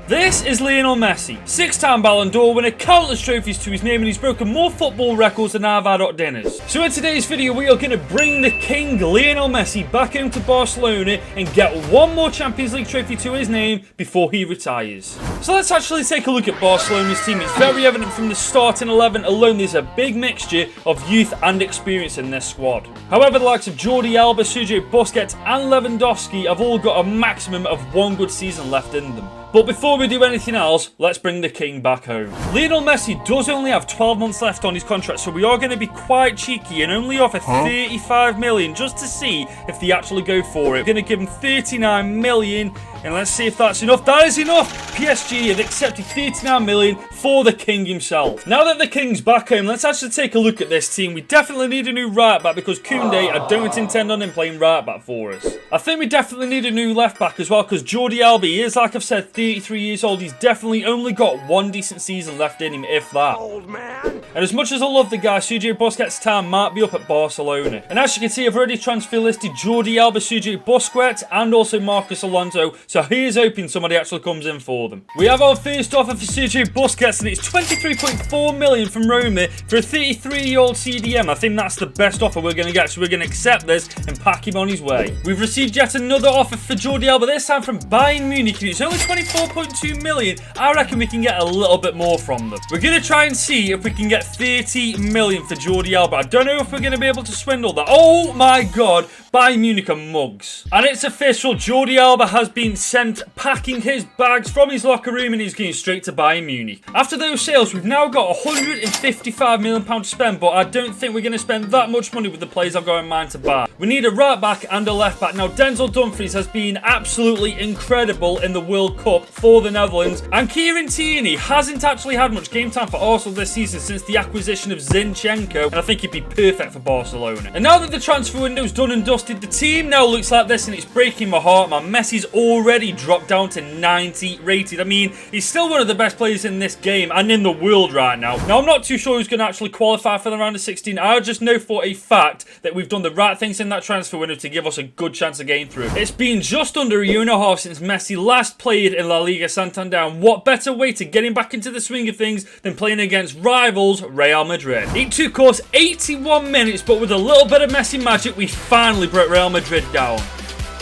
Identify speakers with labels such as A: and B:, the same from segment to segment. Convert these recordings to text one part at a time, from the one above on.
A: This is Lionel Messi, 6-time Ballon d'Or winner, countless trophies to his name, and he's broken more football records than I've had at dinners. So in today's video, we are going to bring the King Lionel Messi back home to Barcelona and get one more Champions League trophy to his name before he retires. So let's actually take a look at Barcelona's team. It's very evident from the starting 11 alone there's a big mixture of youth and experience in this squad. However, the likes of Jordi Alba, Sergio Busquets and Lewandowski have all got a maximum of one good season left in them. But before we do anything else, let's bring the King back home. Lionel Messi does only have 12 months left on his contract, so we are going to be quite cheeky and only offer 35 million just to see if they actually go for it. We're going to give him 39 million, and let's see if that's enough. That is enough! PSG have accepted 39 million for the King himself. Now that the King's back home, let's actually take a look at this team. We definitely need a new right back because Koundé, I don't intend on him playing right back for us. I think we definitely need a new left back as well because Jordi Alba is, like I've said, 33 years old. He's definitely only got one decent season left in him, if that. Old man. And as much as I love the guy, Sergio Busquets' time might be up at Barcelona. And as you can see, I've already transfer listed Jordi Alba, Sergio Busquets, and also Marcos Alonso. So here's hoping somebody actually comes in for them. We have our first offer for Sergio Busquets, and it's 23.4 million from Roma for a 33-year-old CDM. I think that's the best offer we're going to get, so we're going to accept this and pack him on his way. We've received yet another offer for Jordi Alba, this time from Bayern Munich, and it's only 24.2 million. I reckon we can get a little bit more from them. We're going to try and see if we can get 30 million for Jordi Alba. I don't know if we're going to be able to swindle that. Oh my god, Bayern Munich are mugs. And it's official, Jordi Alba has been sent packing his bags from his locker room and he's going straight to Bayern Munich. After those sales, we've now got 155 million pounds to spend, but I don't think we're going to spend that much money with the players I've got in mind to buy. We need a right back and a left back. Now, Denzel Dumfries has been absolutely incredible in the World Cup for the Netherlands, and Kieran Tierney hasn't actually had much game time for Arsenal this season since the acquisition of Zinchenko, and I think he'd be perfect for Barcelona. And now that the transfer window's done and dusted, the team now looks like this, and it's breaking my heart, man. Messi's already dropped down to 90 rated. I mean, he's still one of the best players in this game and in the world right now. Now, I'm not too sure who's going to actually qualify for the round of 16. I just know for a fact that we've done the right things in that transfer window to give us a good chance of getting through. It's been just under a year and a half since Messi last played in La Liga Santander, and what better way to get him back into the swing of things than playing against rivals Real Madrid. It took us 81 minutes, but with a little bit of Messi magic, we finally broke Real Madrid down.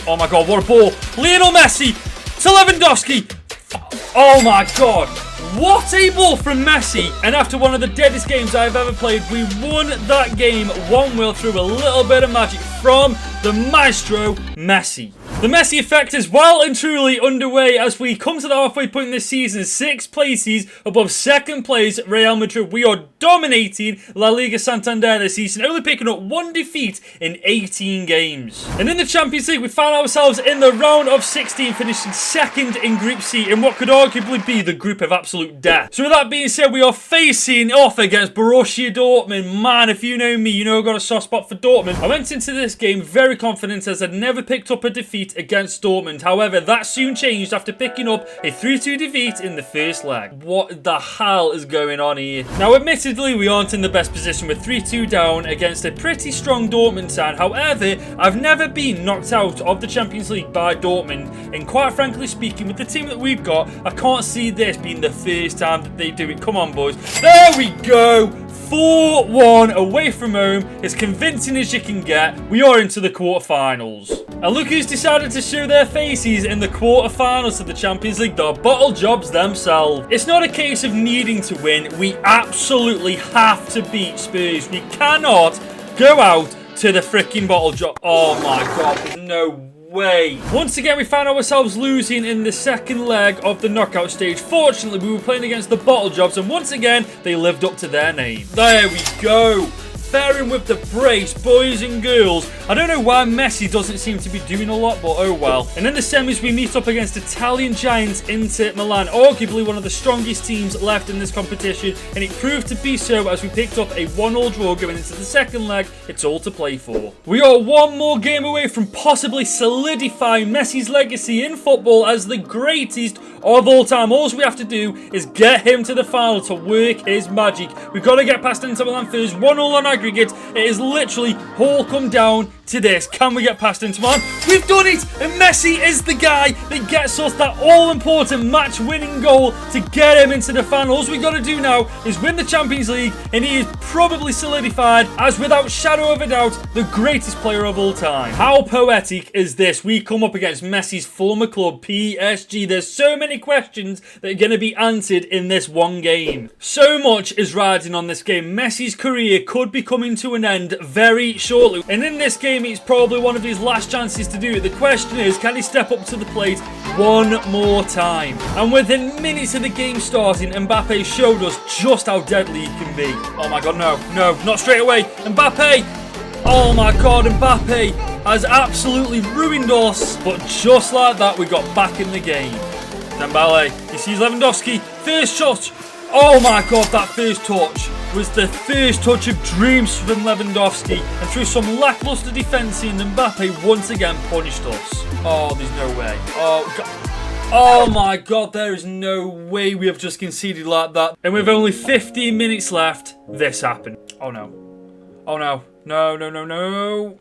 A: Oh my god, what a ball. Lionel Messi to Lewandowski. Oh my god. What a ball from Messi. And after one of the deadest games I've ever played, we won that game 1-0 through a little bit of magic from the maestro Messi. The Messi effect is well and truly underway as we come to the halfway point in this season, 6 places above second place Real Madrid. We are dominating La Liga Santander this season, only picking up 1 defeat in 18 games. And in the Champions League, we found ourselves in the round of 16, finishing second in Group C in what could arguably be the group of absolute death. So with that being said, we are facing off against Borussia Dortmund. Man, if you know me, you know I've got a soft spot for Dortmund. I went into this game very confident as I'd never picked up a defeat against Dortmund. However, that soon changed after picking up a 3-2 defeat in the first leg. What the hell is going on here? Now, admittedly, we aren't in the best position with 3-2 down against a pretty strong Dortmund side. However, I've never been knocked out of the Champions League by Dortmund, and quite frankly speaking, with the team that we've got, I can't see this being the first time that they do it. Come on, boys. There we go. 4-1 away from home, as convincing as you can get. We are into the quarterfinals. And look who's decided to show their faces in the quarterfinals of the Champions League, the bottle jobs themselves. It's not a case of needing to win, we absolutely have to beat Spurs. We cannot go out to the freaking bottle job. Oh my god, there's no way. Once again, we found ourselves losing in the second leg of the knockout stage. Fortunately, we were playing against the bottle jobs, and once again, they lived up to their name. There we go. Faring with the brace, boys and girls. I don't know why Messi doesn't seem to be doing a lot, but oh well. And in the semis, we meet up against Italian giants Inter Milan, arguably one of the strongest teams left in this competition, and it proved to be so as we picked up a 1-1 draw going into the second leg. It's all to play for. We are one more game away from possibly solidifying Messi's legacy in football as the greatest of all time. All we have to do is get him to the final to work his magic. We've got to get past Inter Milan first. 1-1 on aggregate. It is literally all come down to this. Can we get past Inter Milan? We've done it! And Messi is the guy that gets us that all-important match-winning goal to get him into the final. All we got to do now is win the Champions League, and he is probably solidified as, without shadow of a doubt, the greatest player of all time. How poetic is this? We come up against Messi's former club, PSG. There's so many questions that are going to be answered in this one game. So much is riding on this game. Messi's career could be coming to an end very shortly, and in this game it's probably one of his last chances to do it. The question is, can he step up to the plate one more time? And within minutes of the game starting, Mbappe showed us just how deadly he can be. Oh my god, no, not straight away. Mbappe! Oh my god, Mbappe has absolutely ruined us. But just like that, we got back in the game. Dembele, he sees Lewandowski, first shot. Oh my god, that first touch was the first touch of dreams from Lewandowski, and through some lackluster defending, Mbappe once again punished us. Oh, there's no way. Oh god. Oh my god, there is no way we have just conceded like that. And with only 15 minutes left, this happened. Oh no. Oh no. No.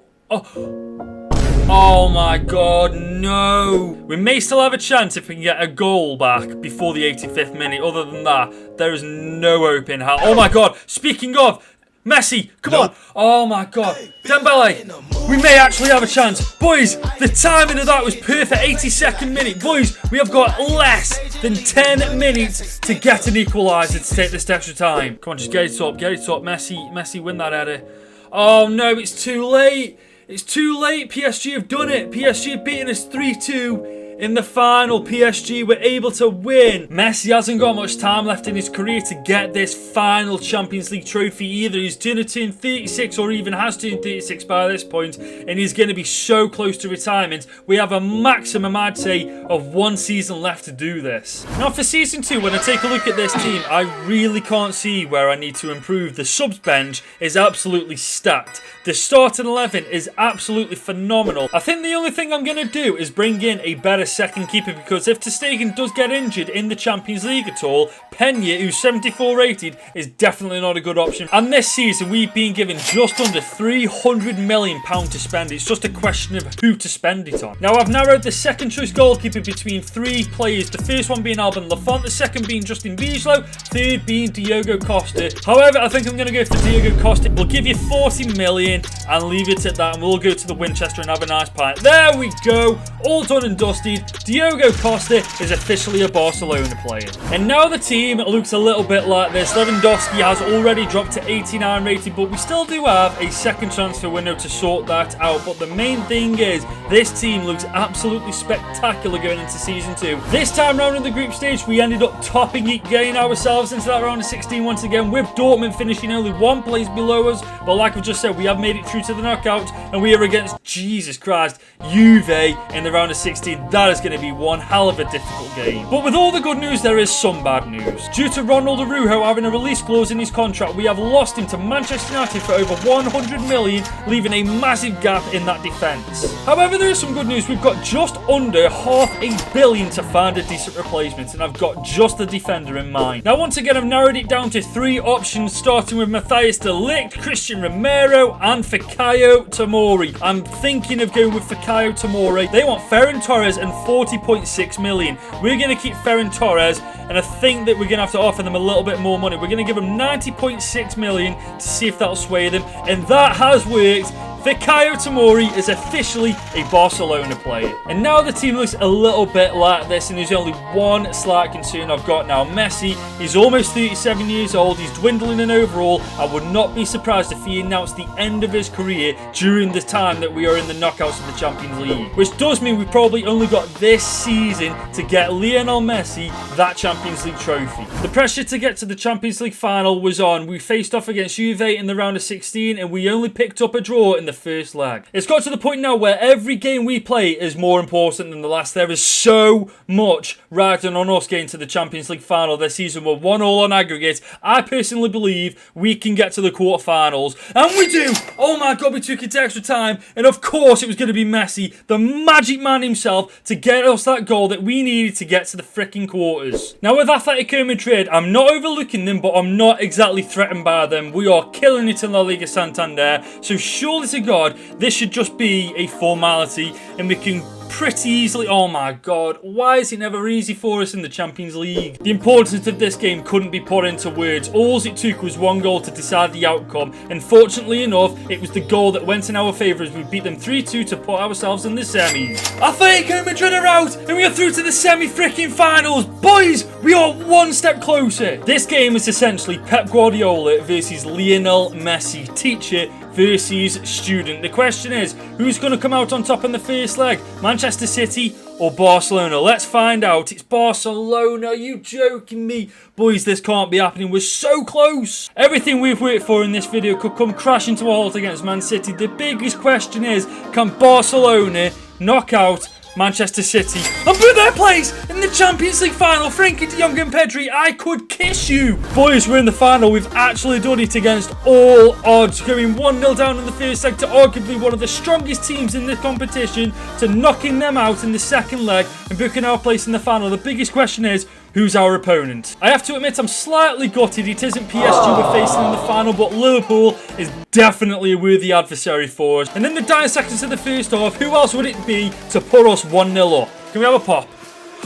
A: Oh my god, no. We may still have a chance if we can get a goal back before the 85th minute. Other than that, there is no hope in hell. Oh my god, speaking of, Messi, come on. Oh my god, Dembele, we may actually have a chance. Boys, the timing of that was perfect. 82nd minute. Boys, we have got less than 10 minutes to get an equaliser to take this extra time. Come on, just get it up. Messi, win that header. Oh no, it's too late. It's too late. PSG have done it. PSG have beaten us 3-2 in the final. PSG were able to win. Messi hasn't got much time left in his career to get this final Champions League trophy either. He's going to turn 36 or even has turned 36 by this point, and he's going to be so close to retirement. We have a maximum, I'd say, of one season left to do this. Now for season 2, when I take a look at this team, I really can't see where I need to improve. The subs bench is absolutely stacked. The starting 11 is absolutely phenomenal. I think the only thing I'm going to do is bring in a better second keeper, because if ter Stegen does get injured in the Champions League at all, Pena, who's 74 rated, is definitely not a good option. And this season, we've been given just under £300 million to spend. It's just a question of who to spend it on. Now, I've narrowed the second choice goalkeeper between 3 players. The first one being Alban Lafont, the second being Justin Wieslow, third being Diogo Costa. However, I think I'm going to go for Diogo Costa. We'll give you 40 million and leave it at that, and we'll go to the Winchester and have a nice pint. There we go, all done and dusted. Diogo Costa is officially a Barcelona player. And now the team looks a little bit like this. Lewandowski has already dropped to 89 rated, but we still do have a second transfer window to sort that out. But the main thing is, this team looks absolutely spectacular going into season 2. This time round in the group stage, we ended up topping it, getting ourselves into that round of 16 once again, with Dortmund finishing only 1 place below us. But like I've just said, we have made it through to the knockout, and we are against, Jesus Christ, Juve in the round of 16. That is going to be one hell of a difficult game. But with all the good news, there is some bad news. Due to Ronald Araujo having a release clause in his contract, we have lost him to Manchester United for over 100 million, leaving a massive gap in that defence. However, there is some good news. We've got just under £500 million to find a decent replacement, and I've got just the defender in mind. Now, once again, I've narrowed it down to 3 options, starting with Matthias de Ligt, Christian Romero, and Fikayo Tomori. I'm thinking of going with Fikayo Tomori. They want Ferran Torres and 40.6 million. We're going to keep Ferran Torres, and I think that we're going to have to offer them a little bit more money. We're going to give them 90.6 million to see if that'll sway them, and that has worked. Fikayo Tomori is officially a Barcelona player. And now the team looks a little bit like this, and there's only one slight concern I've got now. Messi, he's almost 37 years old, he's dwindling in overall. I would not be surprised if he announced the end of his career during the time that we are in the knockouts of the Champions League. Which does mean we've probably only got this season to get Lionel Messi that Champions League trophy. The pressure to get to the Champions League final was on. We faced off against Juve in the round of 16, and we only picked up a draw in the first leg. It's got to the point now where every game we play is more important than the last. There is so much riding on us getting to the Champions League final this season. We're 1-1 on aggregate. I personally believe we can get to the quarterfinals, and we do. Oh my god, we took it to extra time, and of course it was going to be Messi, the magic man himself, to get us that goal that we needed to get to the freaking quarters. Now with Atletico Madrid, I'm not overlooking them, but I'm not exactly threatened by them. We are killing it in La Liga Santander, so surely to God, this should just be a formality and we can pretty easily. Oh my God, why is it never easy for us in the Champions League? The importance of this game couldn't be put into words. All it took was one goal to decide the outcome, and fortunately enough, it was the goal that went in our favour as we beat them 3-2 to put ourselves in the semis. Atletico Madrid are out, and we are through to the semi-freaking finals. Boys, we are one step closer. This game is essentially Pep Guardiola versus Lionel Messi, teacher versus student. The question is, who's going to come out on top in the first leg? Manchester City or Barcelona? Let's find out. It's Barcelona. Are you joking me? Boys, this can't be happening. We're so close. Everything we've worked for in this video could come crashing to a halt against Man City. The biggest question is, can Barcelona knock out Manchester City and put their place in the Champions League final? Frankie de Jong and Pedri, I could kiss you. Boys, we're in the final. We've actually done it against all odds, going 1-0 down in the first leg to arguably one of the strongest teams in the competition, to knocking them out in the second leg and booking our place in the final. The biggest question is, who's our opponent? I have to admit, I'm slightly gutted it isn't PSG we're facing in the final, but Liverpool is definitely a worthy adversary for us. And in the dying seconds of the first half, who else would it be to put us 1-0 up? Can we have a pop?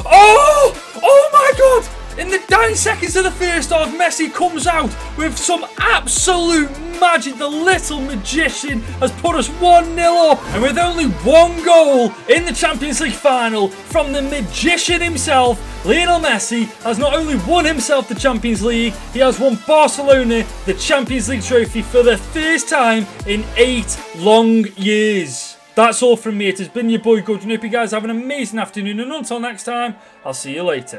A: Oh my God! In the dying seconds of the first half, Messi comes out with some absolute magic. The little magician has put us 1-0 up. And with only one goal in the Champions League final from the magician himself, Lionel Messi has not only won himself the Champions League, he has won Barcelona the Champions League trophy for the first time in 8 long years. That's all from me. It has been your boy Gordon. I hope you guys have an amazing afternoon, and until next time, I'll see you later.